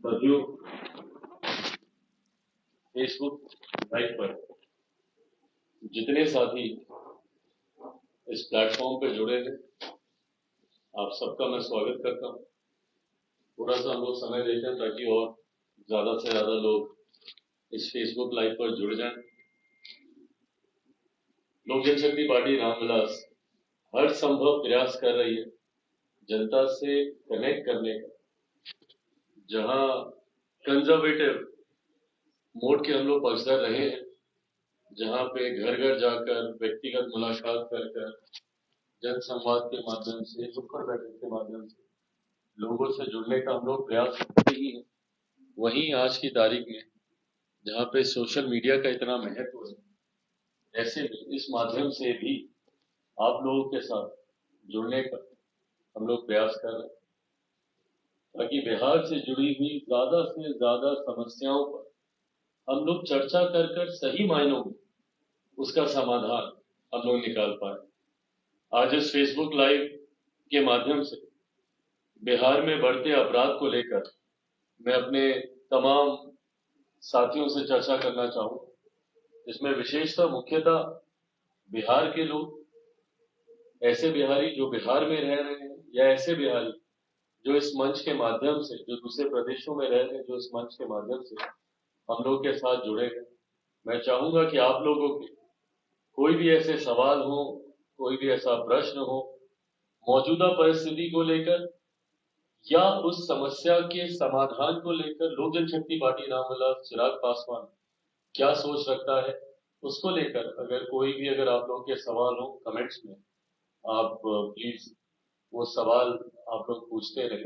साथियों, Facebook live पर जितने साथी इस प्लेटफॉर्म पे जुड़े हैं, आप सबका मैं स्वागत करता हूं। थोड़ा सा हम लोग समय देते हैं ताकि और ज्यादा से ज्यादा लोग इस फेसबुक लाइव पर जुड़ जाएं। लोक जनशक्ति पार्टी रामविलास हर संभव प्रयास कर रही है जनता से कनेक्ट करने का। जहां कंजर्वेटिव मोड के हम लोग पक्षधर रहे हैं, जहां पे घर घर जाकर व्यक्तिगत मुलाकात कर जन संवाद के माध्यम से, नुक्कड़ बैठक के माध्यम से लोगों से जुड़ने का हम लोग प्रयास करते ही हैं, वहीं आज की तारीख में जहाँ पे सोशल मीडिया का इतना महत्व है, ऐसे में इस माध्यम से भी आप लोगों के साथ जुड़ने का हम लोग प्रयास कर रहे हैं ताकि बिहार से जुड़ी हुई ज्यादा से ज्यादा समस्याओं पर हम लोग चर्चा कर सही मायनों में उसका समाधान हम लोग निकाल पाए। आज इस फेसबुक लाइव के माध्यम से बिहार में बढ़ते अपराध को लेकर मैं अपने तमाम साथियों से चर्चा करना चाहूँ। इसमें विशेषतः मुख्यतः बिहार के लोग, ऐसे बिहारी जो बिहार में रह रहे हैं या ऐसे बिहारी जो इस मंच के माध्यम से, जो दूसरे प्रदेशों में रह रहे हैं, जो इस मंच के माध्यम से हम लोग के साथ जुड़े हैं। मैं चाहूंगा कि आप लोगों के कोई भी ऐसे सवाल हो, कोई भी ऐसा प्रश्न हो मौजूदा परिस्थिति को लेकर या उस समस्या के समाधान को लेकर, लोक जनशक्ति पार्टी रामविलास चिराग पासवान क्या सोच रखता है उसको लेकर अगर आप लोगों के सवाल हो, कमेंट्स में आप प्लीज वो सवाल आप लोग पूछते रहे।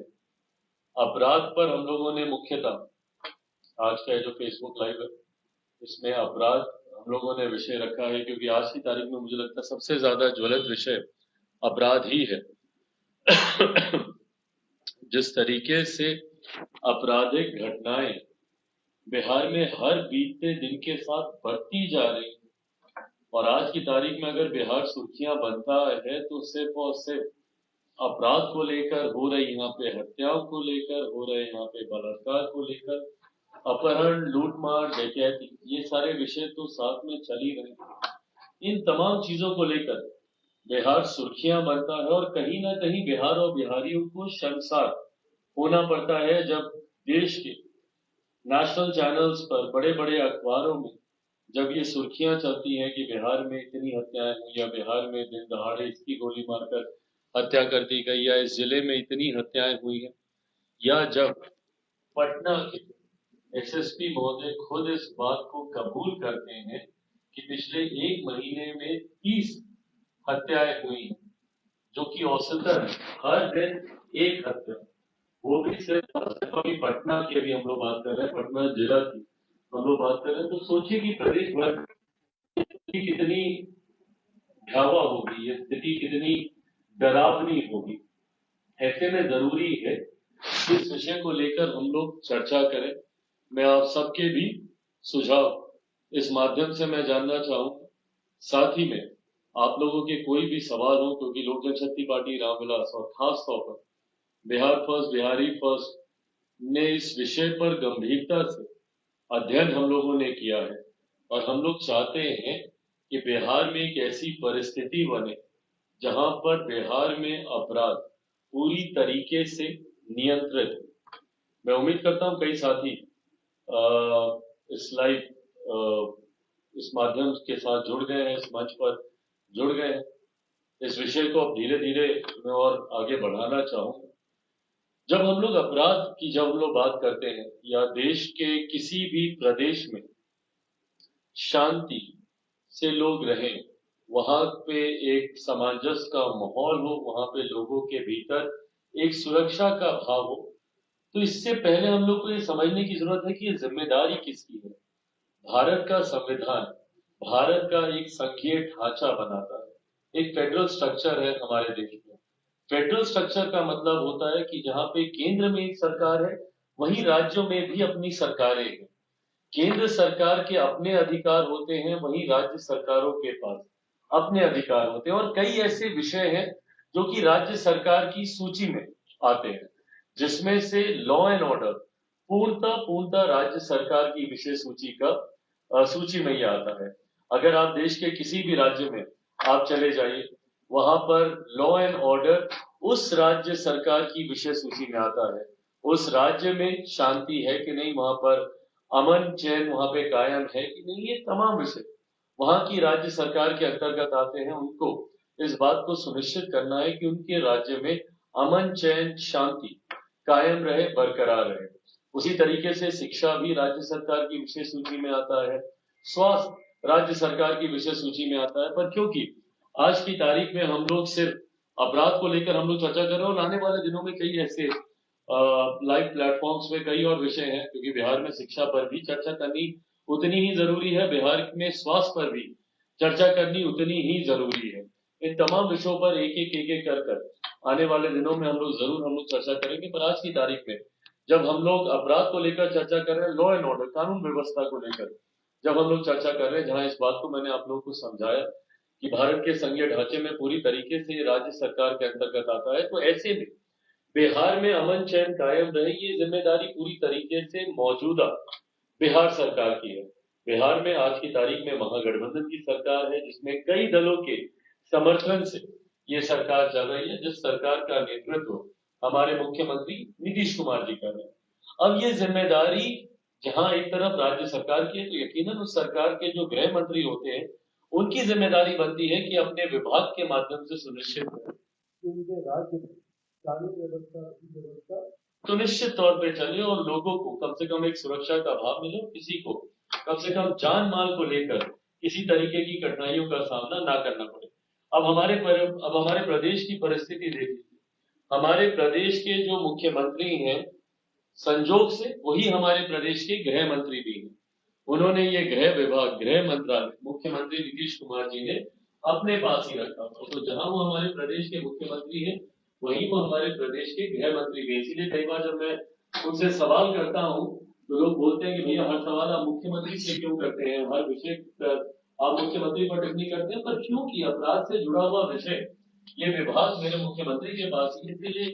अपराध पर हम लोगों ने मुख्यतः आज का जो फेसबुक लाइव है इसमें अपराध हम लोगों ने विषय रखा है, क्योंकि आज की तारीख में मुझे लगता है सबसे ज्यादा ज्वलंत विषय अपराध ही है। जिस तरीके से आपराधिक घटनाएं बिहार में हर बीतते दिन के साथ बढ़ती जा रही, और आज की तारीख में अगर बिहार सुर्खियां बनता है तो सिर्फ और सिर्फ अपराध को लेकर हो रही, यहाँ पे हत्याओं को लेकर हो रहे, यहाँ पे बलात्कार को लेकर, अपहरण, लूटमार, डकैती, ये सारे विषय तो साथ में चल ही रहे। इन तमाम चीजों को लेकर बिहार सुर्खियां बनता है और कहीं ना कहीं बिहार और बिहारियों को शर्मसार होना पड़ता है जब देश के नेशनल चैनल्स पर, बड़े बड़े अखबारों में जब ये सुर्खियां चलती हैं कि बिहार में इतनी हत्याएं हुई, या बिहार में दिन दहाड़े इसकी गोली मारकर हत्या कर दी गई, या इस जिले में इतनी हत्याएं हुई हैं, या जब पटना के एसएसपी महोदय खुद इस बात को कबूल करते हैं कि पिछले एक महीने में 30 हत्याएं हुई हैं, जो कि औसतन हर दिन एक हत्या, वो भी सिर्फ अभी पटना की, अभी हम लोग बात कर रहे हैं पटना जिला की हम लोग बात कर रहे हैं, तो सोचिए कि प्रदेश भर की कितनी भयावह होगी, ये स्थिति कितनी डरावनी होगी। ऐसे में जरूरी है इस विषय को लेकर हम लोग चर्चा करें। मैं आप सबके भी सुझाव इस माध्यम से मैं जानना चाहूंगा। साथ ही में आप लोगों के कोई भी सवाल हो, क्योंकि लोक जनशक्ति पार्टी रामविलास और खास तौर पर बिहार फर्स्ट, बिहारी फर्स्ट ने इस विषय पर गंभीरता से अध्ययन हम लोगों ने किया है, और हम लोग चाहते हैं कि बिहार में एक ऐसी परिस्थिति बने जहां पर बिहार में अपराध पूरी तरीके से नियंत्रित। मैं उम्मीद करता हूं कई साथी इस लाइव इस माध्यम के साथ जुड़ गए हैं, इस मंच पर जुड़ गए हैं। इस विषय को अब धीरे धीरे मैं और आगे बढ़ाना चाहूंगा। जब हम लोग अपराध की जब हम लोग बात करते हैं, या देश के किसी भी प्रदेश में शांति से लोग रहें, वहां पे एक सामंजस्य का माहौल हो, वहां पे लोगों के भीतर एक सुरक्षा का भाव हो, तो इससे पहले हम लोग को ये समझने की जरूरत है कि ये जिम्मेदारी किसकी है। भारत का संविधान भारत का एक संघीय ढांचा बनाता है, एक फेडरल स्ट्रक्चर है हमारे देश में। फेडरल स्ट्रक्चर का मतलब होता है कि जहां पे केंद्र में एक सरकार है, वहीं राज्यों में भी अपनी सरकारें हैं। केंद्र सरकार के अपने अधिकार होते हैं, वहीं राज्य सरकारों के पास अपने अधिकार होते हैं, और कई ऐसे विषय हैं जो कि राज्य सरकार की सूची में आते हैं, जिसमें से लॉ एंड ऑर्डर पूर्णतः राज्य सरकार की विषय सूची का सूची में ही आता है। अगर आप देश के किसी भी राज्य में आप चले जाइए, वहां पर लॉ एंड ऑर्डर उस राज्य सरकार की विषय सूची में आता है। उस राज्य में शांति है कि नहीं, वहां पर अमन चैन वहां पे कायम है कि नहीं, ये तमाम विषय वहां की राज्य सरकार के अंतर्गत आते हैं। उनको इस बात को सुनिश्चित करना है कि उनके राज्य में अमन चैन शांति कायम रहे, बरकरार रहे। उसी तरीके से शिक्षा भी राज्य सरकार की विषय सूची में आता है, स्वास्थ्य राज्य सरकार की विषय सूची में आता है। पर क्योंकि आज की तारीख में हम लोग सिर्फ अपराध को लेकर हम लोग चर्चा कर रहे हैं, और आने वाले दिनों में कई ऐसे लाइव प्लेटफॉर्म्स पे कई और विषय हैं, क्योंकि बिहार में शिक्षा पर भी चर्चा करनी उतनी ही जरूरी है, बिहार में स्वास्थ्य पर भी चर्चा करनी उतनी ही जरूरी है। इन तमाम विषयों पर एक एक कर आने वाले दिनों में हम लोग चर्चा करेंगे। पर आज की तारीख में जब हम लोग अपराध को लेकर चर्चा कर रहे हैं, लॉ एंड ऑर्डर कानून व्यवस्था को लेकर जब हम लोग चर्चा कर रहे हैं, जहां इस बात को मैंने आप लोगों को समझाया कि भारत के संघीय ढांचे में पूरी तरीके से राज्य सरकार के अंतर्गत आता है, तो ऐसे में बिहार में अमन चैन कायम रहे, ये जिम्मेदारी पूरी तरीके से मौजूदा बिहार सरकार की है। बिहार में आज की तारीख में महागठबंधन की सरकार है, जिसमें कई दलों के समर्थन से ये सरकार चल रही है, जिस सरकार का नेतृत्व हमारे मुख्यमंत्री नीतीश कुमार जी कर रहे हैं। अब ये जिम्मेदारी जहां एक तरफ राज्य सरकार की है, तो यकीनन उस सरकार के जो गृह मंत्री होते हैं, उनकी जिम्मेदारी बनती है कि अपने विभाग के माध्यम से सुनिश्चित करें कि उनके राज्य में कानून व्यवस्था सुनिश्चित तौर पे चले, और लोगों को कम से कम एक सुरक्षा का भाव मिले, किसी को कम से कम जान माल को लेकर किसी तरीके की कठिनाइयों का सामना ना करना पड़े। अब हमारे प्रदेश की परिस्थिति देखिए, हमारे प्रदेश के जो मुख्यमंत्री हैं, संजोग से वही हमारे प्रदेश के गृह मंत्री भी हैं। उन्होंने ये गृह विभाग, गृह मंत्रालय मुख्यमंत्री नीतीश कुमार जी ने अपने पास ही रखा। तो जहां वो हमारे प्रदेश के मुख्यमंत्री हैं, वहीं वो हमारे प्रदेश के गृह मंत्री भी। इसीलिए कई बार जब मैं उनसे सवाल करता हूं, तो लोग बोलते हैं कि भैया हर सवाल आप मुख्यमंत्री से क्यों करते हैं, हर विषय पर आप मुख्यमंत्री पर टिप्पणी करते हैं। पर क्योंकि अपराध से जुड़ा हुआ विषय ये विभाग मेरे मुख्यमंत्री के पास ही, इसलिए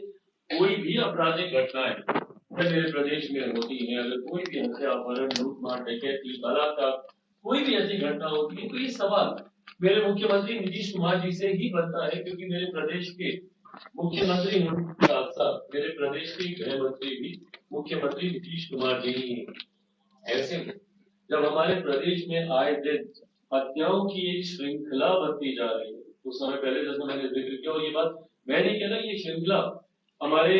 कोई भी आपराधिक घटनाएं अगर मेरे प्रदेश में होती है, अगर कोई भी हत्या, अपहरण, लूटमार, डकैती, बलात्कार, कोई भी ऐसी घटना होती है, तो ये सवाल मेरे मुख्यमंत्री नीतीश कुमार जी से ही बनता है, क्योंकि मेरे प्रदेश के मुख्यमंत्री होने के साथ साथ मेरे प्रदेश के गृह मंत्री भी मुख्यमंत्री नीतीश कुमार जी ही हैं। ऐसे में जब हमारे प्रदेश में आए दिन हत्याओं की एक श्रृंखला बनती जा रही है, कुछ समय पहले जैसे मैंने जिक्र किया, और ये बात मैं नहीं कह रहा, ये श्रृंखला हमारे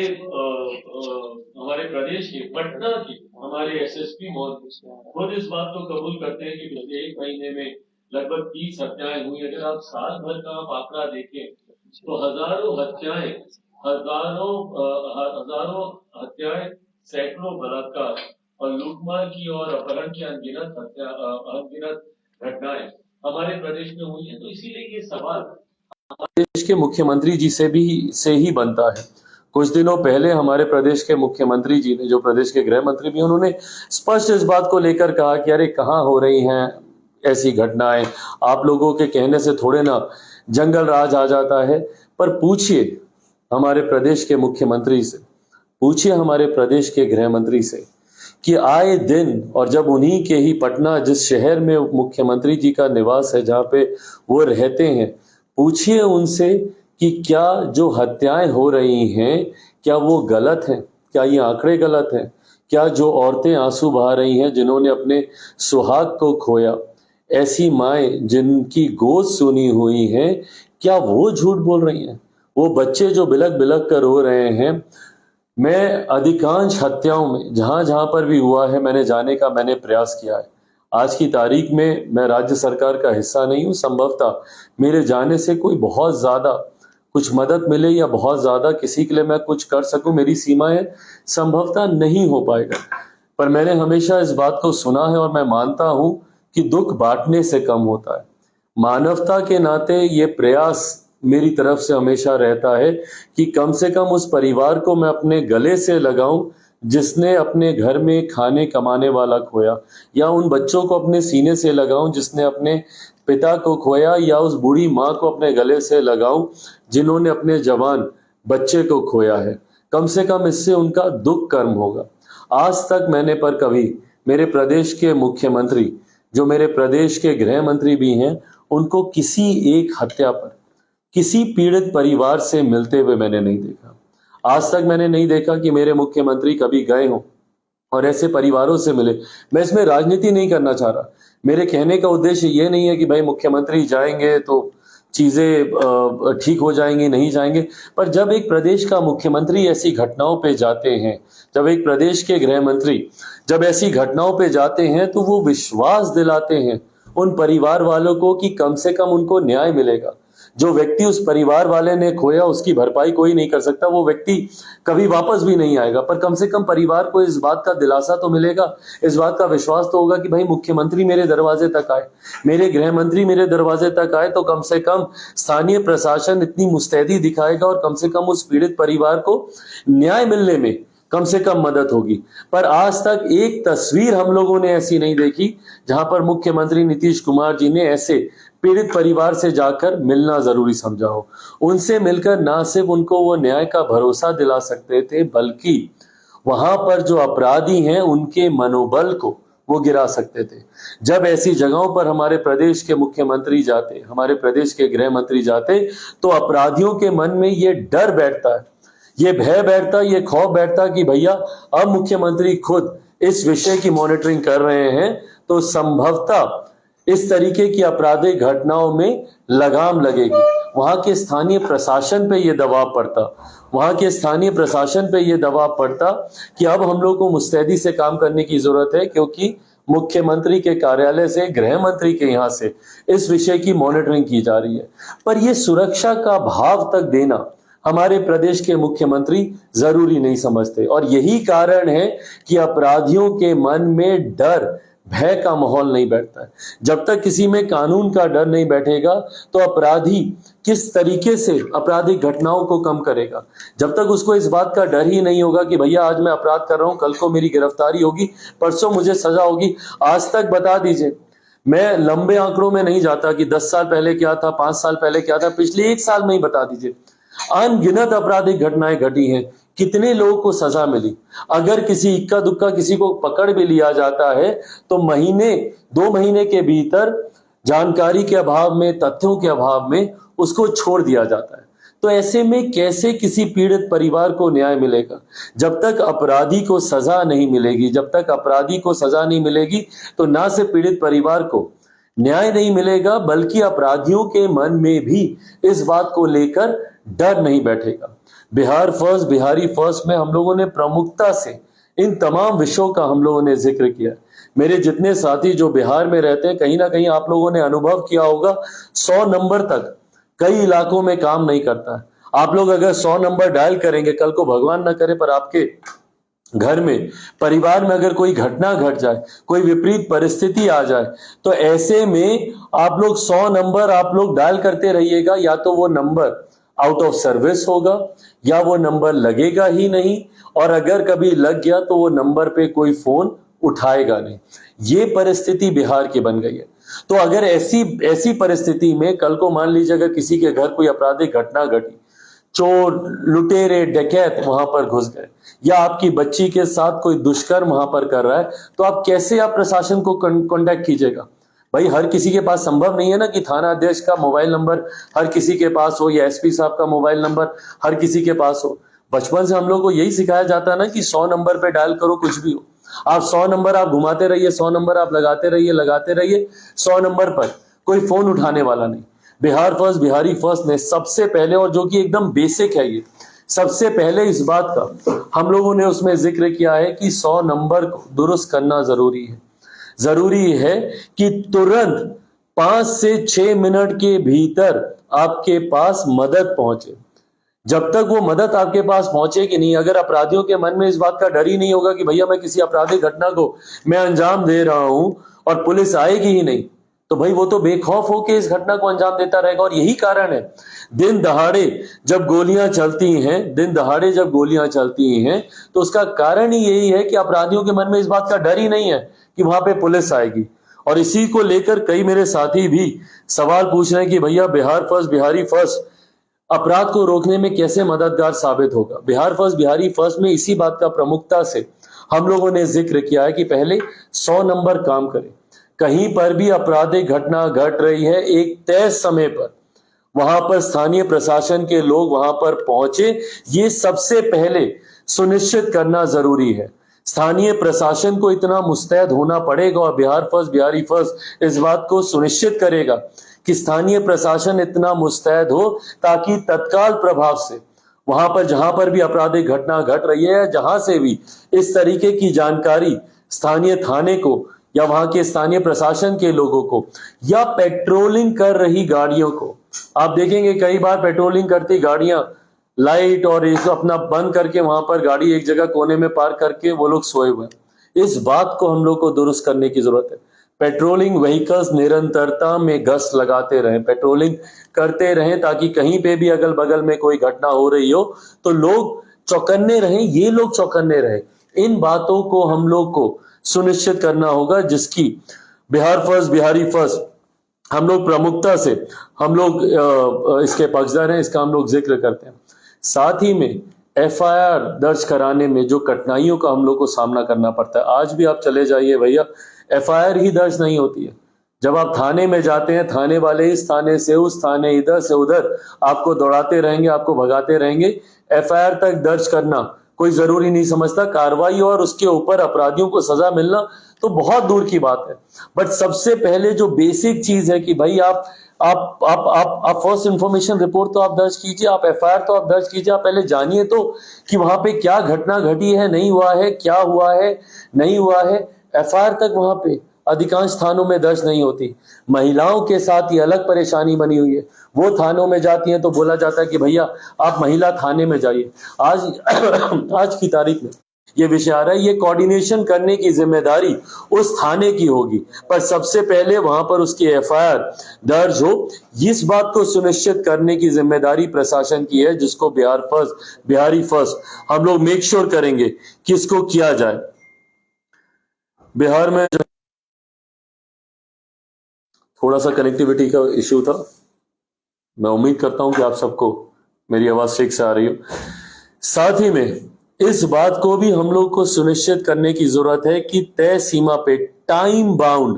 प्रदेश के पटना की हमारे एसएसपी खुद इस बात को कबूल करते हैं कि पिछले एक महीने में लगभग 30 हत्याएं हुई। अगर आप साल भर का आप आंकड़ा देखें, तो हजारों हत्याएं, सैकड़ों बलात्कार और लूटमार की और अपहरण की अनगिनत घटनाएं हमारे प्रदेश में हुई है। तो इसीलिए ये सवाल देश के मुख्यमंत्री जी से ही बनता है। कुछ दिनों पहले हमारे प्रदेश के मुख्यमंत्री जी ने, जो प्रदेश के गृह मंत्री भी, उन्होंने स्पष्ट इस बात को लेकर कहा कि अरे कहाँ हो रही हैं ऐसी घटनाएं, आप लोगों के कहने से थोड़े ना जंगल राज आ जाता है। पर पूछिए हमारे प्रदेश के मुख्यमंत्री से, पूछिए हमारे प्रदेश के गृह मंत्री से कि आए दिन, और जब उन्हीं के ही पटना, जिस शहर में मुख्यमंत्री जी का निवास है, जहाँ पे वो रहते हैं, पूछिए उनसे कि क्या जो हत्याएं हो रही हैं क्या वो गलत हैं, क्या ये आंकड़े गलत हैं, क्या जो औरतें आंसू बहा रही हैं जिन्होंने अपने सुहाग को खोया, ऐसी माएं जिनकी गोद सुनी हुई हैं, क्या वो झूठ बोल रही हैं? वो बच्चे जो बिलक बिलक कर रो रहे हैं, मैं अधिकांश हत्याओं में जहां जहां पर भी हुआ है मैंने जाने का मैंने प्रयास किया है। आज की तारीख में मैं राज्य सरकार का हिस्सा नहीं हूं, संभवतः मेरे जाने से कोई बहुत ज्यादा कुछ मदद मिले या बहुत ज्यादा किसी के लिए मैं कुछ कर सकूं, मेरी सीमाएं संभवतः नहीं हो पाएगा। पर मैंने हमेशा इस बात को सुना है और मैं मानता हूं कि दुख बांटने से कम होता है। मानवता के नाते ये प्रयास मेरी तरफ से हमेशा रहता है कि कम से कम उस परिवार को मैं अपने गले से लगाऊं जिसने अपने घर में खाने कमाने वाला खोया, या उन बच्चों को अपने सीने से लगाऊं जिसने अपने पिता को खोया, या उस बूढ़ी माँ को अपने गले से लगाऊं जिन्होंने अपने जवान बच्चे को खोया है। कम से कम इससे उनका दुख कर्म होगा। आज तक मैंने पर कभी मेरे प्रदेश के मुख्यमंत्री, जो मेरे प्रदेश के गृह मंत्री भी हैं, उनको किसी एक हत्या पर, किसी पीड़ित परिवार से मिलते हुए मैंने नहीं देखा। आज तक मैंने नहीं देखा कि मेरे मुख्यमंत्री कभी गए हों और ऐसे परिवारों से मिले। मैं इसमें राजनीति नहीं करना चाह रहा। मेरे कहने का उद्देश्य ये नहीं है कि भाई मुख्यमंत्री जाएंगे तो चीजें ठीक हो जाएंगी, नहीं जाएंगे। पर जब एक प्रदेश का मुख्यमंत्री ऐसी घटनाओं पे जाते हैं, जब एक प्रदेश के गृह मंत्री जब ऐसी घटनाओं पे जाते हैं, तो वो विश्वास दिलाते हैं उन परिवार वालों को कि कम से कम उनको न्याय मिलेगा। जो व्यक्ति उस परिवार वाले ने खोया, उसकी भरपाई कोई नहीं कर सकता, वो व्यक्ति कभी वापस भी नहीं आएगा। पर कम से कम परिवार को इस बात का दिलासा तो मिलेगा, इस बात का विश्वास तो होगा कि भाई मुख्यमंत्री मेरे दरवाजे तक आए, मेरे गृह मंत्री मेरे दरवाजे तक आए, तो कम से कम स्थानीय प्रशासन इतनी मुस्तैदी दिखाएगा और कम से कम उस पीड़ित परिवार को न्याय मिलने में कम से कम मदद होगी। पर आज तक एक तस्वीर हम लोगों ने ऐसी नहीं देखी जहां पर मुख्यमंत्री नीतीश कुमार जी ने ऐसे पीड़ित परिवार से जाकर मिलना जरूरी समझा हो। उनसे मिलकर ना सिर्फ उनको वो न्याय का भरोसा दिला सकते थे, बल्कि वहां पर जो अपराधी हैं उनके मनोबल को वो गिरा सकते थे। जब ऐसी जगहों पर हमारे प्रदेश के मुख्यमंत्री जाते, हमारे प्रदेश के गृह मंत्री जाते, तो अपराधियों के मन में ये डर बैठता है, ये भय बैठता, ये खौफ बैठता कि भैया अब मुख्यमंत्री खुद इस विषय की मॉनिटरिंग कर रहे हैं, तो संभवतः इस तरीके की आपराधिक घटनाओं में लगाम लगेगी। वहां के स्थानीय प्रशासन पे ये दबाव पड़ता, वहां के स्थानीय प्रशासन पे ये दबाव पड़ता कि अब हम लोग को मुस्तैदी से काम करने की जरूरत है, क्योंकि मुख्यमंत्री के कार्यालय से, गृह मंत्री के यहाँ से इस विषय की मॉनिटरिंग की जा रही है। पर यह सुरक्षा का भाव तक देना हमारे प्रदेश के मुख्यमंत्री जरूरी नहीं समझते, और यही कारण है कि अपराधियों के मन में डर, भय का माहौल नहीं बैठता है। जब तक किसी में कानून का डर नहीं बैठेगा, तो अपराधी किस तरीके से आपराधिक घटनाओं को कम करेगा। जब तक उसको इस बात का डर ही नहीं होगा कि भैया आज मैं अपराध कर रहा हूं, कल को मेरी गिरफ्तारी होगी, परसों मुझे सजा होगी। आज तक बता दीजिए, मैं लंबे आंकड़ों में नहीं जाता कि 10 साल पहले क्या था, 5 साल पहले क्या था, पिछले 1 साल में ही बता दीजिए अनगिनत आपराधिक घटनाएं घटी हैं। कितने लोगों को सजा मिली। अगर किसी इक्का दुक्का किसी को पकड़ भी लिया जाता है, तो महीने 2 महीने के भीतर जानकारी के अभाव में, तथ्यों के अभाव में उसको छोड़ दिया जाता है। तो ऐसे में कैसे किसी पीड़ित परिवार को न्याय मिलेगा? जब तक अपराधी को सजा नहीं मिलेगी, जब तक अपराधी को सजा नहीं मिलेगी, तो ना सिर्फ पीड़ित परिवार को न्याय नहीं मिलेगा, बल्कि अपराधियों के मन में भी इस बात को लेकर डर नहीं बैठेगा। बिहार फर्स्ट, बिहारी फर्स्ट में हम लोगों ने प्रमुखता से इन तमाम विषयों का हम लोगों ने जिक्र किया। मेरे जितने साथी जो बिहार में रहते हैं, कहीं ना कहीं आप लोगों ने अनुभव किया होगा, 100 नंबर तक कई इलाकों में काम नहीं करता है। आप लोग अगर 100 नंबर डायल करेंगे, कल को भगवान ना करे पर आपके घर में, परिवार में अगर कोई घटना घट जाए, कोई विपरीत परिस्थिति आ जाए, तो ऐसे में आप लोग 100 नंबर आप लोग डायल करते रहिएगा। या तो वो नंबर आउट ऑफ सर्विस होगा, या वो नंबर लगेगा ही नहीं, और अगर कभी लग गया तो वो नंबर पे कोई फोन उठाएगा नहीं। ये परिस्थिति बिहार की बन गई है। तो अगर ऐसी परिस्थिति में कल को मान लीजिए अगर किसी के घर कोई आपराधिक घटना घटी, चोर, लुटेरे, डकैत वहां पर घुस गए, या आपकी बच्ची के साथ कोई दुष्कर्म वहां पर कर रहा है, तो आप कैसे आप प्रशासन को कांटेक्ट कीजिएगा? भाई हर किसी के पास संभव नहीं है ना कि थाना अध्यक्ष का मोबाइल नंबर हर किसी के पास हो, या एसपी साहब का मोबाइल नंबर हर किसी के पास हो। बचपन से हम लोग को यही सिखाया जाता है ना कि 100 नंबर पे डायल करो, कुछ भी हो। आप 100 नंबर आप घुमाते रहिए, 100 नंबर आप लगाते रहिए, 100 नंबर पर कोई फोन उठाने वाला नहीं। बिहार फर्स्ट, बिहारी फर्स्ट ने सबसे पहले, और जो कि एकदम बेसिक है, ये सबसे पहले इस बात का हम लोगों ने उसमें जिक्र किया है कि 100 नंबर को दुरुस्त करना जरूरी है। जरूरी है कि तुरंत 5 से 6 मिनट के भीतर आपके पास मदद पहुंचे। जब तक वो मदद आपके पास पहुंचेगी नहीं, अगर अपराधियों के मन में इस बात का डर ही नहीं होगा कि भैया मैं किसी आपराधिक घटना को मैं अंजाम दे रहा हूं और पुलिस आएगी ही नहीं, तो भाई वो तो बेखौफ होकर इस घटना को अंजाम देता रहेगा। और यही कारण है दिन दहाड़े जब गोलियां चलती हैं तो उसका कारण ही यही है कि अपराधियों के मन में इस बात का डर ही नहीं है कि वहां पे पुलिस आएगी। और इसी को लेकर कई मेरे साथी भी सवाल पूछ रहे हैं कि भैया बिहार फर्स्ट बिहारी फर्स्ट अपराध को रोकने में कैसे मददगार साबित होगा। बिहार फर्स्ट बिहारी फर्स्ट में इसी बात का प्रमुखता से हम लोगों ने जिक्र किया है कि पहले 100 नंबर काम करें। कहीं पर भी आपराधिक घटना घट रही है, एक तय समय पर वहां पर स्थानीय प्रशासन के लोग वहां पर पहुंचे, ये सबसे पहले सुनिश्चित करना जरूरी है। स्थानीय प्रशासन को इतना मुस्तैद होना पड़ेगा और बिहार फर्स्ट बिहारी फर्स्ट इस बात को सुनिश्चित करेगा कि स्थानीय प्रशासन इतना मुस्तैद हो ताकि तत्काल प्रभाव से वहां पर जहां पर भी आपराधिक घटना घट रही है, जहां से भी इस तरीके की जानकारी स्थानीय थाने को या वहां के स्थानीय प्रशासन के लोगों को या पेट्रोलिंग कर रही गाड़ियों को, आप देखेंगे कई बार पेट्रोलिंग करती गाड़ियां लाइट और इसको अपना बंद करके वहां पर गाड़ी एक जगह कोने में पार्क करके वो लोग सोए हुए हैं। इस बात को हम लोग को दुरुस्त करने की जरूरत है। पेट्रोलिंग व्हीकल्स निरंतरता में गश्त लगाते रहें, पेट्रोलिंग करते रहें ताकि कहीं पे भी अगल बगल में कोई घटना हो रही हो तो लोग चौकन्ने रहें, ये लोग चौकन्ने रहें। इन बातों को हम लोग को सुनिश्चित करना होगा, जिसकी बिहार फर्स्ट बिहारी फर्स्ट हम लोग प्रमुखता से हम लोग इसके पक्षधर हैं, इसका हम लोग जिक्र करते हैं। साथ ही में एफआईआर दर्ज कराने में जो कठिनाइयों का हम लोग को सामना करना पड़ता है, आज भी आप चले जाइए भैया, एफआईआर ही दर्ज नहीं होती है। जब आप थाने में जाते हैं, थाने वाले इस थाने से उस थाने, इधर से उधर आपको दौड़ाते रहेंगे, आपको भगाते रहेंगे। एफआईआर तक दर्ज करना कोई जरूरी नहीं समझता। कार्रवाई और उसके ऊपर अपराधियों को सजा मिलना तो बहुत दूर की बात है। बट सबसे पहले जो बेसिक चीज है कि भाई आप फर्स्ट इंफॉर्मेशन रिपोर्ट तो आप दर्ज कीजिए, आप एफआईआर तो आप दर्ज कीजिए। आप पहले जानिए तो कि वहां पे क्या घटना घटी है, नहीं हुआ है, क्या हुआ है, नहीं हुआ है। एफआईआर तक वहां पे अधिकांश थानों में दर्ज नहीं होती। महिलाओं के साथ ये अलग परेशानी बनी हुई है। वो थानों में जाती हैं तो बोला जाता है कि भैया आप महिला थाने में जाइए। आज की तारीख में ये विषय आ रहा है, ये कोऑर्डिनेशन करने की जिम्मेदारी उस थाने की होगी, पर सबसे पहले वहां पर उसकी एफआईआर दर्ज हो, इस बात को सुनिश्चित करने की जिम्मेदारी प्रशासन की है, जिसको बिहार फर्स्ट बिहारी फर्स्ट हम लोग मेक श्योर करेंगे कि इसको किया जाए। बिहार में थोड़ा सा कनेक्टिविटी का इश्यू था, मैं उम्मीद करता हूं कि आप सबको मेरी आवाज ठीक से आ रही हो। साथ ही में इस बात को भी हम लोग को सुनिश्चित करने की जरूरत है कि तय सीमा पे टाइम बाउंड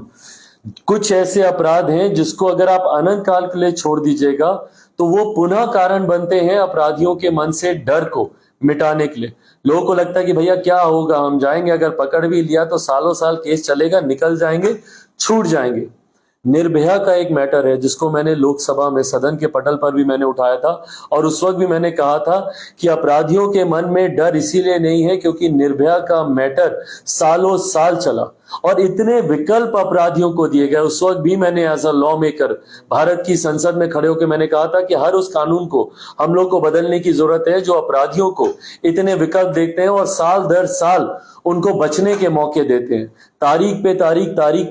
कुछ ऐसे अपराध हैं जिसको अगर आप अनंत काल के लिए छोड़ दीजिएगा तो वो पुनः कारण बनते हैं अपराधियों के मन से डर को मिटाने के लिए। लोगों को लगता है कि भैया क्या होगा, हम जाएंगे, अगर पकड़ भी लिया तो सालों साल केस चलेगा, निकल जाएंगे, छूट जाएंगे। निर्भया का एक मैटर है जिसको मैंने लोकसभा में सदन के पटल पर भी मैंने उठाया था और उस वक्त भी मैंने कहा था कि अपराधियों के मन में डर इसीलिए नहीं है क्योंकि निर्भया का मैटर सालों साल चला और इतने विकल्प अपराधियों को दिए गए। उस वक्त भी मैंने as a lawmaker Bharat की संसद में खड़े होकर मैंने कहा था कि हर उस कानून को हम लोग को बदलने की जरूरत है जो अपराधियों को इतने विकल्प देते हैं और साल दर साल उनको बचने के मौके देते हैं। तारीख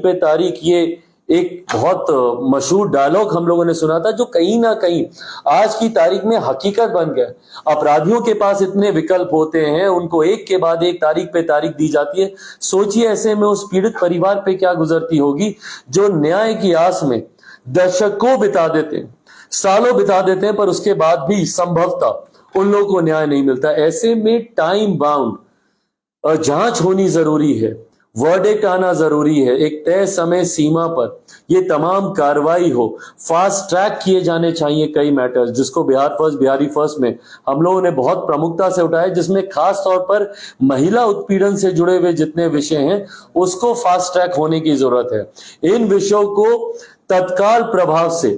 पे तारीख ये एक बहुत मशहूर डायलॉग हम लोगों ने सुना था जो कहीं ना कहीं आज की तारीख में हकीकत बन गया। अपराधियों के पास इतने विकल्प होते हैं, उनको एक के बाद एक तारीख पे तारीख दी जाती है। सोचिए ऐसे में उस पीड़ित परिवार पे क्या गुजरती होगी जो न्याय की आस में दशकों बिता देते हैं, सालों बिता देते हैं, पर उसके बाद भी संभवतः उन लोगों को न्याय नहीं मिलता। ऐसे में टाइम बाउंड जांच होनी जरूरी है, वर्डिक्ट आना जरूरी है, एक तय समय सीमा पर ये तमाम कार्रवाई हो, फास्ट ट्रैक किए जाने चाहिए कई मैटर्स, जिसको बिहार फर्स्ट बिहारी फर्स्ट में हम लोगों ने बहुत प्रमुखता से उठाया, जिसमें खास तौर पर महिला उत्पीड़न से जुड़े हुए जितने विषय हैं उसको फास्ट ट्रैक होने की जरूरत है। इन विषयों को तत्काल प्रभाव से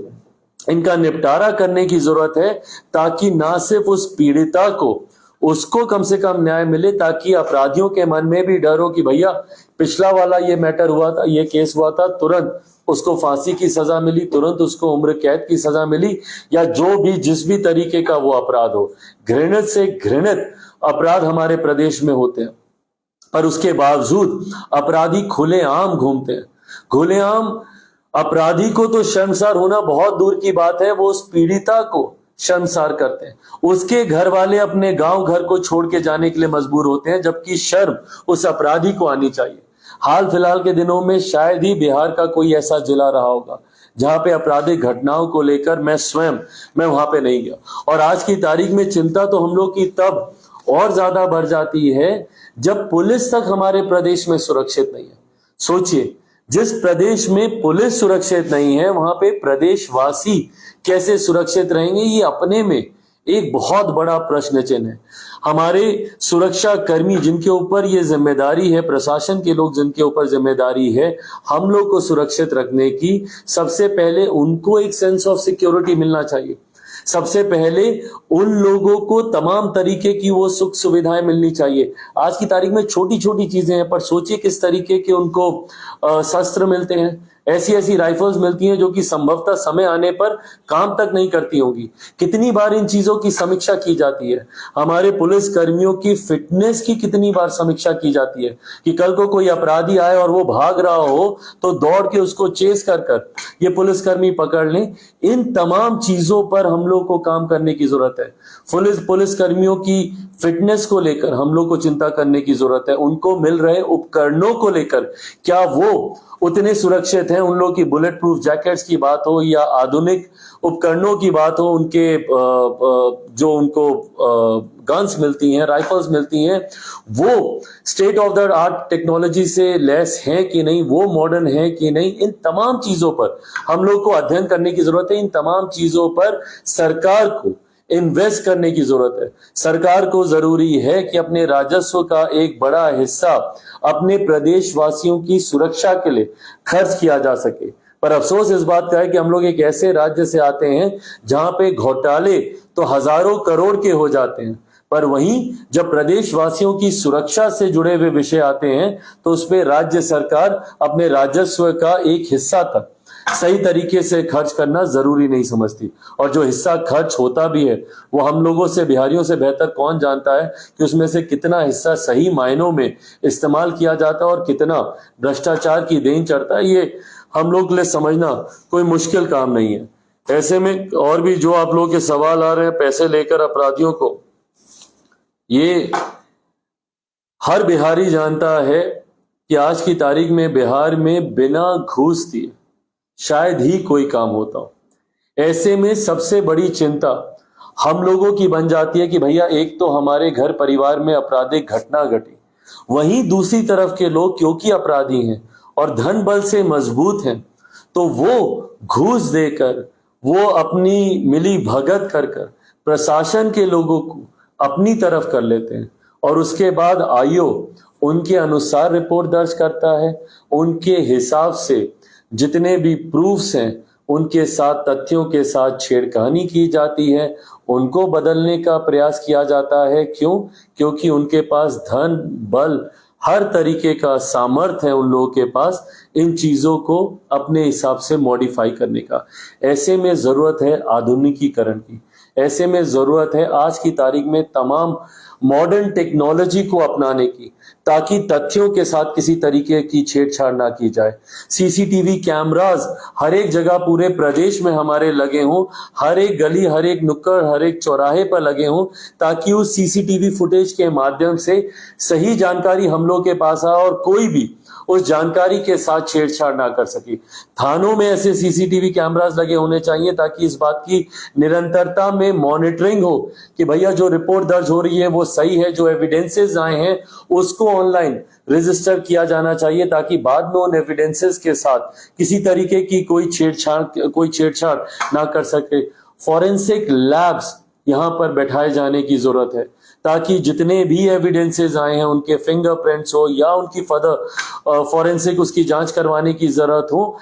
इनका निपटारा करने की जरूरत है ताकि ना सिर्फ उस पीड़िता को उसको कम से कम न्याय मिले, ताकि अपराधियों के मन में भी डर हो कि भैया पिछला वाला ये मैटर हुआ था, ये केस हुआ था, तुरंत उसको फांसी की सजा मिली, तुरंत उसको उम्र कैद की सजा मिली, या जो भी जिस भी तरीके का वो अपराध हो। घृणित से घृणित अपराध हमारे प्रदेश में होते हैं, पर उसके बावजूद अपराधी खुलेआम घूमते हैं, खुलेआम अपराधी को तो शर्मसार होना बहुत दूर की बात है, वो उस पीड़िता को शर्मसार करते हैं। उसके घर वाले अपने गांव घर को छोड़ के जाने के लिए मजबूर होते हैं, जबकि शर्म उस अपराधी को आनी चाहिए। हाल फिलहाल के दिनों में शायद ही बिहार का कोई ऐसा जिला रहा होगा जहां पे आपराधिक घटनाओं को लेकर मैं वहां पे नहीं गया। और आज की तारीख में चिंता तो हम लोग की तब और ज्यादा बढ़ जाती है जब पुलिस तक हमारे प्रदेश में सुरक्षित नहीं है। सोचिए, जिस प्रदेश में पुलिस सुरक्षित नहीं है वहां पे प्रदेशवासी कैसे सुरक्षित रहेंगे, ये अपने में एक बहुत बड़ा प्रश्न चिन्ह है। हमारे सुरक्षा कर्मी जिनके ऊपर ये जिम्मेदारी है, प्रशासन के लोग जिनके ऊपर जिम्मेदारी है हम लोग को सुरक्षित रखने की, सबसे पहले उनको एक सेंस ऑफ सिक्योरिटी मिलना चाहिए। सबसे पहले उन लोगों को तमाम तरीके की वो सुख सुविधाएं मिलनी चाहिए। आज की तारीख में छोटी छोटी चीजें हैं, पर सोचिए किस तरीके के उनको शस्त्र मिलते हैं। ऐसी ऐसी राइफल्स मिलती हैं जो कि संभवतः समय आने पर काम तक नहीं करती होंगी। कितनी बार इन चीजों की समीक्षा की जाती है। हमारे पुलिस कर्मियों की फिटनेस की कितनी बार समीक्षा की जाती है कि कल को कोई अपराधी आए और वो भाग रहा हो तो दौड़ के उसको चेस कर ये पुलिसकर्मी पकड़ लें। इन तमाम चीजों पर हम लोग को काम करने की जरूरत है। पुलिस कर्मियों की फिटनेस को लेकर हम लोग को चिंता करने की जरूरत है। उनको मिल रहे उपकरणों को लेकर क्या वो उतने सुरक्षित हैं। उन लोगों की बुलेट प्रूफ जैकेट्स की बात हो या आधुनिक उपकरणों की बात हो, उनके जो उनको गन्स मिलती हैं, राइफल्स मिलती हैं, वो state of the art technology से लेस हैं कि नहीं, वो मॉडर्न है कि नहीं, इन तमाम चीजों पर हम लोग को अध्ययन करने की जरूरत है। इन तमाम चीजों पर सरकार को इन्वेस्ट करने की जरूरत है। सरकार को जरूरी है कि अपने राजस्व का एक बड़ा हिस्सा अपने प्रदेशवासियों की सुरक्षा के लिए खर्च किया जा सके। पर अफसोस इस बात का है कि हम लोग एक ऐसे राज्य से आते हैं जहां पे घोटाले तो हजारों करोड़ के हो जाते हैं, पर वहीं जब प्रदेशवासियों की सुरक्षा से जुड़े हुए विषय आते हैं तो उसमें राज्य सरकार अपने राजस्व का एक हिस्सा तक सही तरीके से खर्च करना जरूरी नहीं समझती। और जो हिस्सा खर्च होता भी है वो हम लोगों से, बिहारियों से बेहतर कौन जानता है कि उसमें से कितना हिस्सा सही मायनों में इस्तेमाल किया जाता है और कितना भ्रष्टाचार की देन चढ़ता है। ये हम लोग के लिए समझना कोई मुश्किल काम नहीं है। ऐसे में और भी जो आप लोगों के सवाल आ रहे हैं पैसे लेकर अपराधियों को, ये हर बिहारी जानता है कि आज की तारीख में बिहार में बिना घूस दिए शायद ही कोई काम होता हो। ऐसे में सबसे बड़ी चिंता हम लोगों की बन जाती है कि भैया एक तो हमारे घर परिवार में आपराधिक घटना घटी, वहीं दूसरी तरफ के लोग क्योंकि अपराधी हैं और धन बल से मजबूत हैं तो वो घूस देकर, वो अपनी मिली भगत कर प्रशासन के लोगों को अपनी तरफ कर लेते हैं और उसके बाद आयोग उनके अनुसार रिपोर्ट दर्ज करता है। उनके हिसाब से जितने भी प्रूफ्स हैं उनके साथ, तथ्यों के साथ छेड़खानी की जाती है, उनको बदलने का प्रयास किया जाता है। क्यों? क्योंकि उनके पास धन बल हर तरीके का सामर्थ्य है उन लोगों के पास इन चीजों को अपने हिसाब से मॉडिफाई करने का। ऐसे में जरूरत है आधुनिकीकरण की। ऐसे में जरूरत है आज की तारीख में तमाम मॉडर्न टेक्नोलॉजी को अपनाने की, ताकि तथ्यों के साथ किसी तरीके की छेड़छाड़ ना की जाए। सीसीटीवी कैमरास हर एक जगह पूरे प्रदेश में हमारे लगे हों, हर एक गली, हर एक नुक्कड़, हर एक चौराहे पर लगे हों, ताकि उस सीसीटीवी फुटेज के माध्यम से सही जानकारी हम लोग के पास आए और कोई भी उस जानकारी के साथ छेड़छाड़ ना कर सके। थानों में ऐसे सीसीटीवी कैमरास लगे होने चाहिए ताकि इस बात की निरंतरता में मॉनिटरिंग हो कि भैया जो रिपोर्ट दर्ज हो रही है वो सही है, जो एविडेंसेस आए हैं उसको ऑनलाइन रजिस्टर किया जाना चाहिए ताकि बाद में उन एविडेंसेस के साथ किसी तरीके की कोई छेड़छाड़ ना कर सके। फॉरेंसिक लैब्स यहां पर बैठाए जाने की जरूरत है ताकि जितने भी एविडेंसेस आए हैं उनके फिंगरप्रिंट्स हो या उनकी फर्दर फॉरेंसिक उसकी जांच करवाने की जरूरत हो।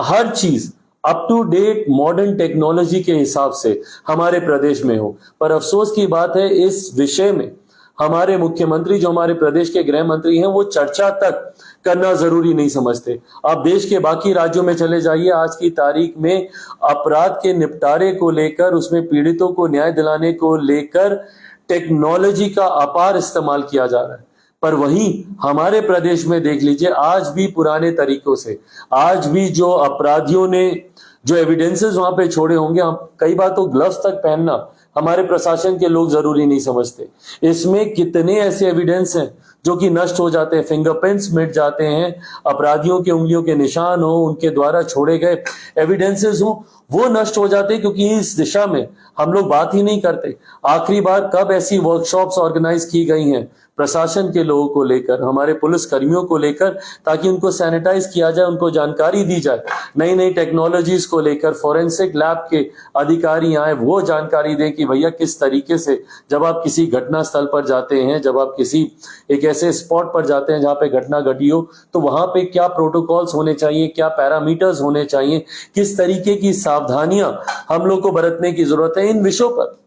हर चीज up to date modern technology के हिसाब से हमारे प्रदेश में हो। पर अफसोस की बात है इस विषय में हमारे मुख्यमंत्री, जो हमारे प्रदेश के गृह मंत्री हैं, वो चर्चा तक करना जरूरी नहीं समझते। आप देश के बाकी राज्यों में चले जाइए, आज की तारीख में अपराध के निपटारे को लेकर, उसमें पीड़ितों को न्याय दिलाने को लेकर टेक्नोलॉजी का अपार इस्तेमाल किया जा रहा है। पर वहीं हमारे प्रदेश में देख लीजिए, आज भी पुराने तरीकों से, आज भी जो अपराधियों ने जो एविडेंसेस वहां पे छोड़े होंगे, हम कई बार तो ग्लव्स तक पहनना हमारे प्रशासन के लोग जरूरी नहीं समझते। इसमें कितने ऐसे एविडेंस हैं जो कि नष्ट हो जाते हैं, फिंगरप्रिंट्स मिट जाते हैं, अपराधियों के उंगलियों के निशान हो, उनके द्वारा छोड़े गए एविडेंसेस हो, वो नष्ट हो जाते हैं, क्योंकि इस दिशा में हम लोग बात ही नहीं करते। आखिरी बार कब ऐसी वर्कशॉप्स ऑर्गेनाइज की गई हैं प्रशासन के लोगों को लेकर, हमारे पुलिस कर्मियों को लेकर, ताकि उनको सैनिटाइज किया जाए, उनको जानकारी दी जाए, नई नई टेक्नोलॉजीज को लेकर फोरेंसिक लैब के अधिकारी आए, वो जानकारी दें कि भैया किस तरीके से जब आप किसी घटना स्थल पर जाते हैं, जब आप किसी एक ऐसे स्पॉट पर जाते हैं जहां पे घटना घटी हो, तो वहां पे क्या प्रोटोकॉल्स होने चाहिए, क्या पैरामीटर्स होने चाहिए, किस तरीके की सावधानियां हम लोग को बरतने की जरूरत है। इन विषयों पर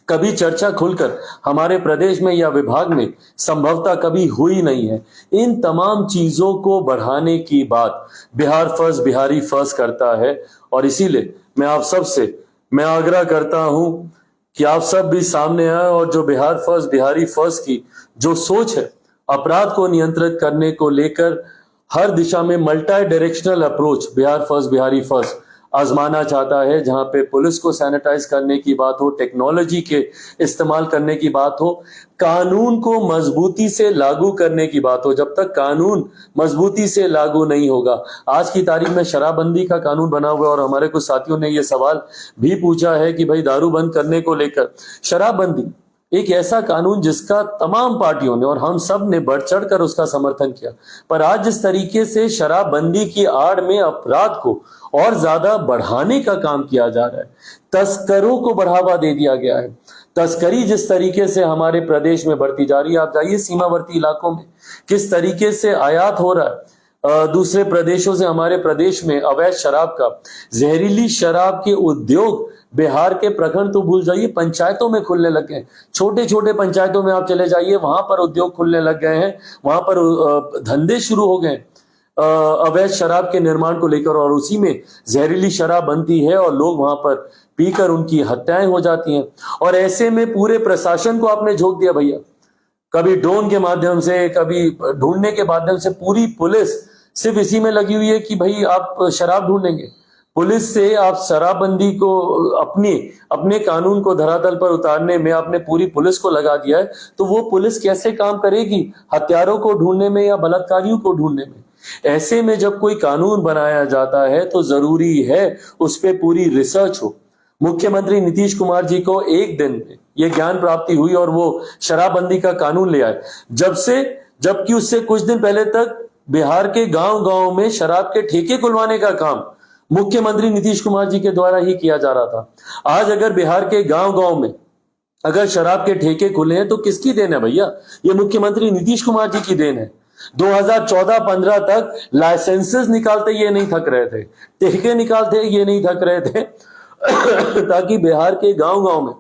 कभी चर्चा खुलकर हमारे प्रदेश में या विभाग में संभवतः कभी हुई नहीं है। इन तमाम चीजों को बढ़ाने की बात बिहार फर्स्ट, बिहारी फर्स्ट करता है, और इसीलिए मैं आप सबसे मैं आग्रह करता हूं कि आप सब भी सामने आए और जो बिहार फर्स्ट, बिहारी फर्स्ट की जो सोच है अपराध को नियंत्रित करने को लेकर हर दिशा में multi directional approach Bihar first, Bihari first आजमाना चाहता है, जहां पे पुलिस को सैनिटाइज करने की बात हो, टेक्नोलॉजी के इस्तेमाल करने की बात हो, कानून को मजबूती से लागू करने की बात हो। जब तक कानून मजबूती से लागू नहीं होगा, आज की तारीख में शराबबंदी का कानून बना हुआ है, और हमारे कुछ साथियों ने यह सवाल भी पूछा है कि भाई दारू बंद करने को लेकर, शराबबंदी एक ऐसा कानून जिसका तमाम पार्टियों ने और हम सब ने बढ़ चढ़ कर उसका समर्थन किया, पर आज जिस तरीके से शराबबंदी की आड़ में अपराध को और ज्यादा बढ़ाने का काम किया जा रहा है, तस्करों को बढ़ावा दे दिया गया है, तस्करी जिस तरीके से हमारे प्रदेश में बढ़ती जा रही है, आप जाइए सीमावर्ती इलाकों में किस तरीके से आयात हो रहा है दूसरे प्रदेशों से हमारे प्रदेश में अवैध शराब का, जहरीली शराब के उद्योग बिहार के प्रखंड तो भूल जाइए, पंचायतों में खुलने लग गए। छोटे छोटे पंचायतों में आप चले जाइए, वहां पर उद्योग खुलने लग गए हैं, वहां पर धंधे शुरू हो गए अवैध शराब के निर्माण को लेकर, और उसी में जहरीली शराब बनती है और लोग वहां पर पीकर उनकी हत्याएं हो जाती हैं। और ऐसे में पूरे प्रशासन को आपने झोंक दिया भैया, कभी ड्रोन के माध्यम से, कभी ढूंढने के माध्यम से, पूरी पुलिस सिर्फ इसी में लगी हुई है कि भाई आप शराब ढूंढेंगे। पुलिस से आप शराबबंदी को अपने कानून को धरातल पर उतारने में आपने पूरी पुलिस को लगा दिया है, तो वो पुलिस कैसे काम करेगी हत्यारों को ढूंढने में या बलात्कारियों को ढूंढने में। ऐसे में जब कोई कानून बनाया जाता है तो जरूरी है उस पर पूरी रिसर्च हो। मुख्यमंत्री नीतीश कुमार जी को एक दिन में यह ज्ञान प्राप्ति हुई और वो शराबबंदी का कानून ले आए, जबकि उससे कुछ दिन पहले तक बिहार के गांव गांव में शराब के ठेके खुलवाने का काम मुख्यमंत्री नीतीश कुमार जी के द्वारा ही किया जा रहा था। आज अगर बिहार के गांव गांव में अगर शराब के ठेके खुले हैं तो किसकी देन है भैया? ये मुख्यमंत्री नीतीश कुमार जी की देन है। 2014-15 तक लाइसेंसेस निकालते ये नहीं थक रहे थे, ठेके निकालते ये नहीं थक रहे थे ताकि बिहार के गांव गांव में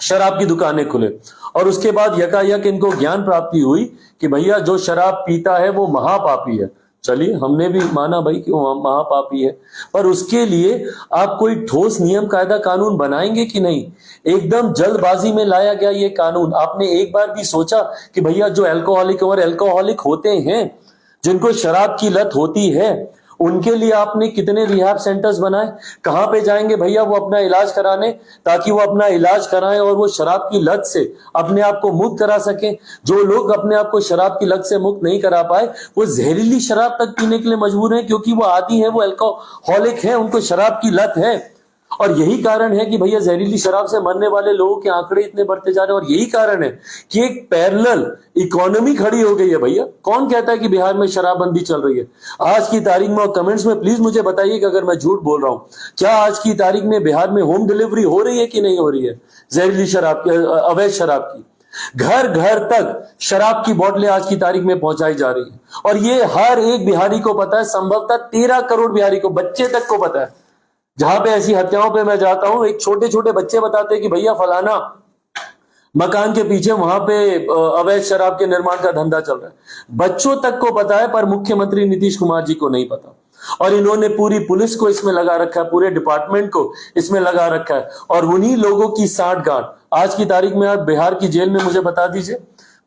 शराब की दुकानें खुले। और उसके बाद यकायक इनको ज्ञान प्राप्ति हुई कि भैया जो शराब पीता है वो महापापी है। चलिए, हमने भी माना भाई कि वो महापापी है, पर उसके लिए आप कोई ठोस नियम कायदा कानून बनाएंगे कि नहीं? एकदम जल्दबाजी में लाया गया ये कानून। आपने एक बार भी सोचा कि भैया जो अल्कोहलिक और अल्कोहलिक होते हैं, जिनको शराब की लत होती है, उनके लिए आपने कितने रिहैब सेंटर्स बनाए? कहां पे जाएंगे भैया वो अपना इलाज कराने, ताकि वो अपना इलाज कराएं और वो शराब की लत से अपने आप को मुक्त करा सकें। जो लोग अपने आप को शराब की लत से मुक्त नहीं करा पाए, वो जहरीली शराब तक पीने के लिए मजबूर हैं, क्योंकि वो आदी हैं, वो अल्कोहलिक हैं, उनको शराब की लत है। और यही कारण है कि भैया जहरीली शराब से मरने वाले लोगों के आंकड़े इतने बढ़ते जा रहे हैं। और यही कारण है कि एक पैरेलल इकोनॉमी खड़ी हो गई है भैया। कौन कहता है कि बिहार में शराबबंदी चल रही है आज की तारीख में? और कमेंट्स में प्लीज मुझे बताइए कि अगर मैं झूठ बोल रहा हूं, क्या आज की तारीख में बिहार में होम डिलीवरी हो रही है कि नहीं हो रही है जहरीली शराब की, अवैध शराब की? घर घर तक शराब की बोतलें आज की तारीख में पहुंचाई जा रही है, और ये हर एक बिहारी को पता है, संभवतः 13 करोड़ बिहारी को, बच्चे तक को पता है। जहां पे ऐसी हत्याओं पे मैं जाता हूं, एक छोटे छोटे बच्चे बताते हैं कि भैया फलाना मकान के पीछे वहां पे अवैध शराब के निर्माण का धंधा चल रहा है। बच्चों तक को पता है, पर मुख्यमंत्री नीतीश कुमार जी को नहीं पता। और इन्होंने पूरी पुलिस को इसमें लगा रखा है, पूरे डिपार्टमेंट को इसमें लगा रखा है, और उन्हीं लोगों की सांठगांठ आज की तारीख में। आप बिहार की जेल में मुझे बता दीजिए,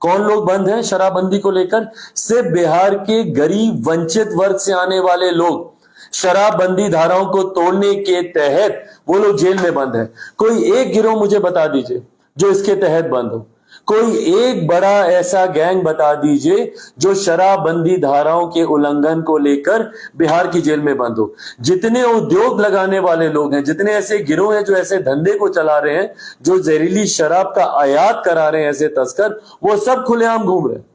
कौन लोग बंद हैं शराबबंदी को लेकर? सिर्फ बिहार के गरीब वंचित वर्ग से आने वाले लोग शराबबंदी धाराओं को तोड़ने के तहत वो लोग जेल में बंद हैं। कोई एक गिरोह मुझे बता दीजिए जो इसके तहत बंद हो। कोई एक बड़ा ऐसा गैंग बता दीजिए जो शराबबंदी धाराओं के उल्लंघन को लेकर बिहार की जेल में बंद हो। जितने उद्योग लगाने वाले लोग हैं, जितने ऐसे गिरोह हैं जो ऐसे धंधे को चला रहे हैं, जो जहरीली शराब का आयात करा रहे हैं ऐसे तस्कर, वो सब खुलेआम घूम रहे हैं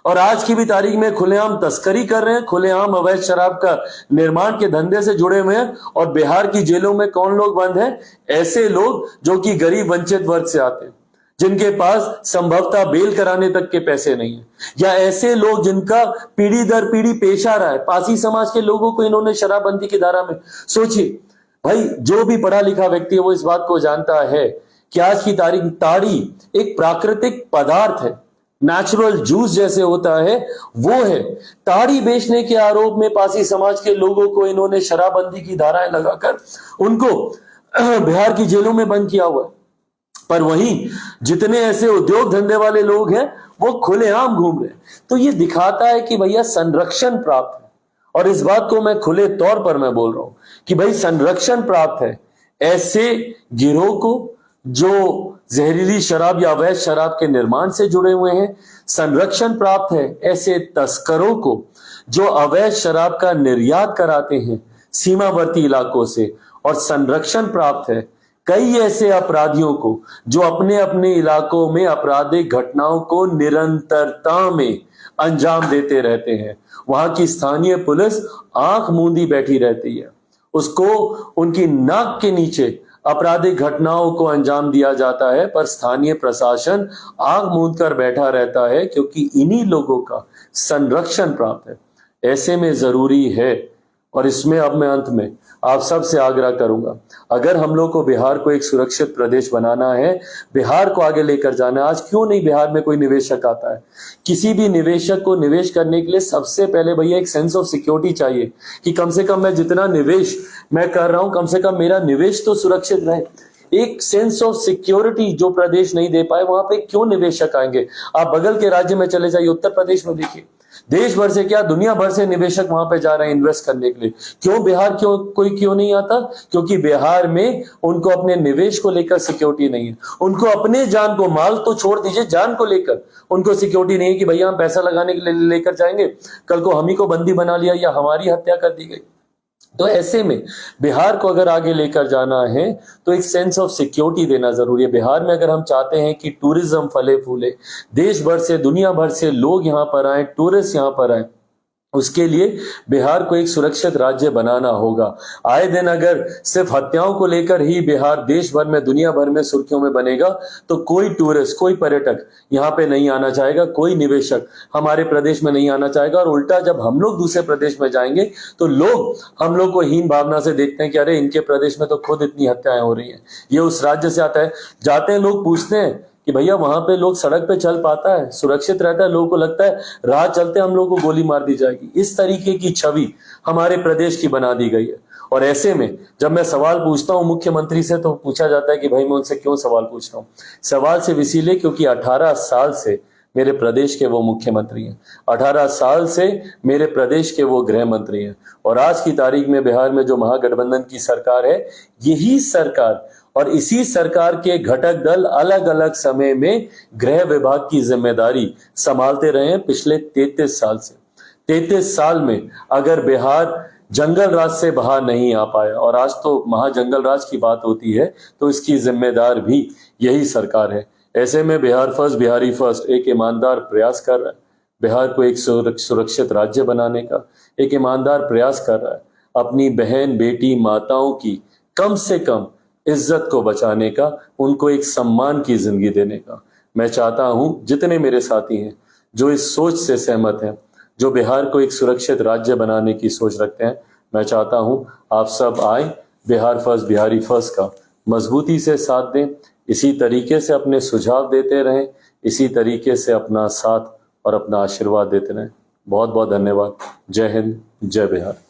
और आज की भी तारीख में खुलेआम तस्करी कर रहे हैं, खुलेआम अवैध शराब का निर्माण के धंधे से जुड़े हुए हैं। और बिहार की जेलों में कौन लोग बंद हैं? ऐसे लोग जो कि गरीब वंचित वर्ग से आते हैं, जिनके पास संभवतः बेल कराने तक के पैसे नहीं है, या ऐसे लोग जिनका पीढ़ी दर पीढ़ी पेशा रहा है। पासी समाज के लोगों को इन्होंने शराबबंदी की धारा में, सोचिए भाई, जो भी पढ़ा लिखा व्यक्ति है वो इस बात को जानता है कि आज की तारीख ताड़ी एक प्राकृतिक पदार्थ है, नेचुरल जूस जैसे होता है वो है। ताड़ी बेचने के आरोप में पासी समाज के लोगों को इन्होंने शराबबंदी की धाराएं लगाकर उनको बिहार की जेलों में बंद किया हुआ है। पर वहीं जितने ऐसे उद्योग धंधे वाले लोग हैं वो खुलेआम घूम रहे हैं। तो ये दिखाता है कि भैया संरक्षण प्राप्त है, और इस बात को मैं खुले तौर पर मैं बोल रहा हूं कि भाई संरक्षण प्राप्त है ऐसे गिरोह को जो जहरीली शराब या अवैध शराब के निर्माण से जुड़े हुए हैं। संरक्षण प्राप्त है ऐसे तस्करों को जो अवैध शराब का निर्यात कराते हैं सीमावर्ती इलाकों से, और संरक्षण प्राप्त है कई ऐसे अपराधियों को जो अपने अपने इलाकों में आपराधिक घटनाओं को निरंतरता में अंजाम देते रहते हैं। वहां की स्थानीय पुलिस आंख मूंदी बैठी रहती है, उसको उनकी नाक के नीचे आपराधिक घटनाओं को अंजाम दिया जाता है, पर स्थानीय प्रशासन आंख मूंद कर बैठा रहता है क्योंकि इन्हीं लोगों का संरक्षण प्राप्त है। ऐसे में जरूरी है, और इसमें अब मैं अंत में आप सबसे आग्रह करूंगा, अगर हम लोग को बिहार को एक सुरक्षित प्रदेश बनाना है, बिहार को आगे लेकर जाना है, आज क्यों नहीं बिहार में कोई निवेशक आता है? किसी भी निवेशक को निवेश करने के लिए सबसे पहले भैया एक सेंस ऑफ सिक्योरिटी चाहिए कि कम से कम मैं जितना निवेश मैं कर रहा हूं, कम से कम मेरा निवेश तो सुरक्षित रहे। एक सेंस ऑफ सिक्योरिटी जो प्रदेश नहीं दे पाए, वहां पे क्यों निवेशक आएंगे? आप बगल के राज्य में चले जाइए, उत्तर प्रदेश में देखिए, देश भर से क्या दुनिया भर से निवेशक वहां पे जा रहे हैं इन्वेस्ट करने के लिए। क्यों बिहार क्यों नहीं आता? क्योंकि बिहार में उनको अपने निवेश को लेकर सिक्योरिटी नहीं है। उनको अपने जान को, माल तो छोड़ दीजिए, जान को लेकर उनको सिक्योरिटी नहीं है कि भैया हम पैसा लगाने के लिए लेकर जाएंगे, कल को हम ही को बंदी बना लिया या हमारी हत्या कर दी गई। तो ऐसे में बिहार को अगर आगे लेकर जाना है तो एक सेंस ऑफ सिक्योरिटी देना जरूरी है। बिहार में अगर हम चाहते हैं कि टूरिज्म फले फूले, देश भर से दुनिया भर से लोग यहां पर आए, टूरिस्ट यहां पर आए, उसके लिए बिहार को एक सुरक्षित राज्य बनाना होगा। आए दिन अगर सिर्फ हत्याओं को लेकर ही बिहार देश भर में, दुनिया भर में सुर्खियों में बनेगा तो कोई टूरिस्ट, कोई पर्यटक यहाँ पे नहीं आना चाहेगा, कोई निवेशक हमारे प्रदेश में नहीं आना चाहेगा। और उल्टा जब हम लोग दूसरे प्रदेश में जाएंगे तो लोग हम लोग को हीन भावना से देखते हैं कि अरे इनके प्रदेश में तो खुद इतनी हत्याएं हो रही हैं, ये उस राज्य से आता है। जाते हैं लोग पूछते हैं कि भैया वहां पे लोग सड़क पे चल पाता है, सुरक्षित रहता है? लोगों को लगता है राह चलते हम लोगों को गोली मार दी जाएगी। इस तरीके की छवि हमारे प्रदेश की बना दी गई है। और ऐसे में जब मैं सवाल पूछता हूं मुख्यमंत्री से तो पूछा जाता है कि भाई मैं उनसे क्यों सवाल पूछ रहा हूं? सवाल सिर्फ इसीलिए क्योंकि 18 साल से मेरे प्रदेश के वो मुख्यमंत्री हैं, 18 साल से मेरे प्रदेश के वो गृह मंत्री हैं। और आज की तारीख में बिहार में जो महागठबंधन की सरकार है, यही सरकार और इसी सरकार के घटक दल अलग अलग समय में गृह विभाग की जिम्मेदारी संभालते रहे हैं पिछले 33 साल से। 33 साल में अगर बिहार जंगल राज से बाहर नहीं आ पाया, और आज तो महाजंगल राज की बात होती है, तो इसकी जिम्मेदार भी यही सरकार है। ऐसे में बिहार फर्स्ट, बिहारी फर्स्ट एक ईमानदार प्रयास कर रहा है बिहार को एक सुरक्षित राज्य बनाने का, एक ईमानदार प्रयास कर रहा है अपनी बहन, बेटी, माताओं की कम से कम इज्जत को बचाने का, उनको एक सम्मान की जिंदगी देने का। मैं चाहता हूं जितने मेरे साथी हैं जो इस सोच से सहमत हैं, जो बिहार को एक सुरक्षित राज्य बनाने की सोच रखते हैं, मैं चाहता हूं आप सब आए, बिहार फर्स्ट, बिहारी फर्स्ट का मजबूती से साथ दें, इसी तरीके से अपने सुझाव देते रहें, इसी तरीके से अपना साथ और अपना आशीर्वाद देते रहें। बहुत बहुत धन्यवाद। जय हिंद, जय बिहार।